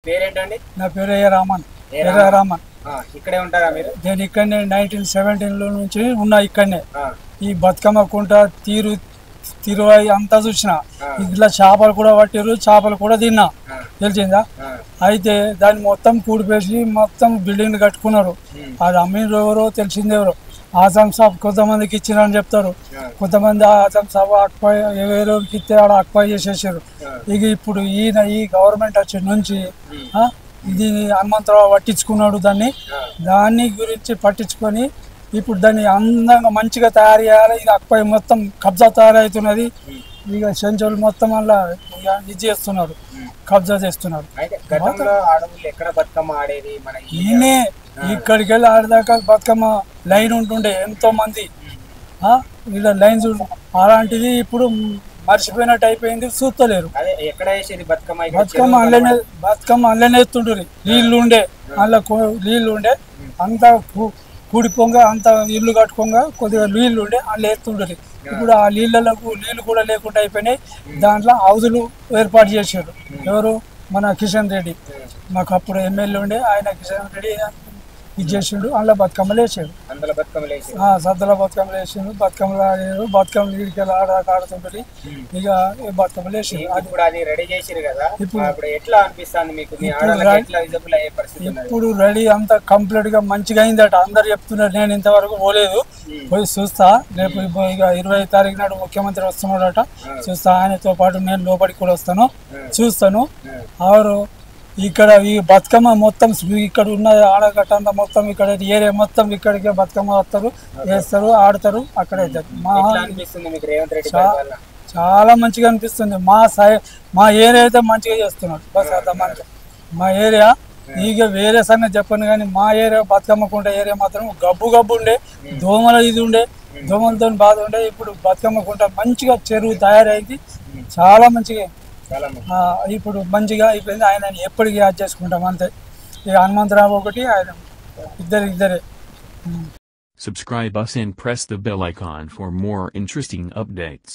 పేరేంటండి? నా పేరు ఏ రామన్. రామన్. ఇక్కడే ఉంటారా మీరు? నేను ఇక్కడనే 1917 నుంచి ఉన్నా ఇక్కడనే. ఈ బతుకమ్మ కుంట తిరువాయి అంతా చూసిన. ఇట్లా చేపలు కూడా పట్టారు, చేపలు కూడా తిన్నా, తెలిసిందా. అయితే దాన్ని మొత్తం కూడిపేసి మొత్తం బిల్డింగ్ కట్టుకున్నారు. అది అమ్మిన ఎవరో తెలిసింది ఎవరో. ఆసాం సాబ్ కొంతమందికి ఇచ్చిరని చెప్తారు, కొంతమంది ఆసాం సాబ్ అక్పై ఎవరికి ఇస్తే ఆడ అక్పై చేసేసారు. ఇక ఇప్పుడు ఈ గవర్నమెంట్ వచ్చే నుంచి దీన్ని హనుమంతరావు పట్టించుకున్నాడు. దాన్ని గురించి పట్టించుకొని ఇప్పుడు దాన్ని అందంగా మంచిగా తయారు చేయాలి. ఇక అక్పై మొత్తం కబ్జా తయారవుతున్నది. ఇక చెంచోళ్ళు మొత్తం అలా ఇది చేస్తున్నారు, కబ్జా చేస్తున్నారు. ఈయనే ఇక్కడికి వెళ్ళి ఆడదాకా బతుకమ్మ లైన్ ఉంటుండే ఎంతో మంది. ఇలా లైన్ అలాంటిది ఇప్పుడు మర్చిపోయినట్టు అయిపోయింది, చూస్తలేరు. బతుకమ్మ అందులోనే ఎత్తుండ్రి. నీళ్ళు ఉండే నీళ్ళు ఉండే అంతా కూడిపోంగ అంత ఇల్లు కట్టుకోగా కొద్దిగా నీళ్ళు ఉండే అందులో ఎత్తుండ్రి. ఇప్పుడు ఆ నీళ్ళు కూడా లేకుండా అయిపోయినాయి. దాంట్లో హౌజులు ఏర్పాటు చేశారు. ఎవరు? మన కిషన్ రెడ్డి. మాకు అప్పుడు ఎమ్మెల్యే ఉండే ఆయన కిషన్ రెడ్డి ఇది చేసిండు. అందులో బతుకమ్మలు వేసాడు, సద్దల బతుకమ్మలు వేసిండు. బతుకమ్మలు ఆడారు, బతుకమ్మలు వీడికి ఆడుతుంటారు. ఇక బతుకమ్మలు వేసారు. ఇప్పుడు రెడీ అంతా కంప్లీట్ గా మంచిగా అయిందట, అందరు చెప్తున్నారు. నేను ఇంతవరకు పోలేదు, పోయి చూస్తా. రేపు ఇక 20వ తారీఖు నాడు ముఖ్యమంత్రి వస్తున్నాడట, చూస్తా. ఆయనతో పాటు నేను లోపలికి కూడా వస్తాను, చూస్తాను. ఆరు ఇక్కడ ఈ బతుకమ్మ మొత్తం ఇక్కడ ఉన్న ఆడగట్ట అంతా మొత్తం ఇక్కడ ఏరియా మొత్తం ఇక్కడికే బతుకమ్మ వస్తారు, వేస్తారు, ఆడతారు. అక్కడే చాలా మంచిగా అనిపిస్తుంది. మా ఏరియా అయితే మంచిగా చేస్తున్నాడు. బస్ అంత మంచిగా మా ఏరియా. ఇక వేరే సంగతి చెప్పను కానీ మా ఏరియా బతుకమ్మకుంట ఏరియా మాత్రం గబ్బు ఉండే, దోమల ఇది ఉండే, దోమలతో బాధ ఉండే. ఇప్పుడు బతుకమ్మకుంట మంచిగా చెరువు తయారైంది, చాలా మంచిగా. ఇప్పుడు మంచిగా అయిపోయింది. ఆయన ఎప్పటికీ యాడ్ చేసుకుంటాం అంతే. ఇక హనుమంతరావు ఒకటి, ఆయన ఇద్దరే. Subscribe us and press the bell icon for more interesting updates.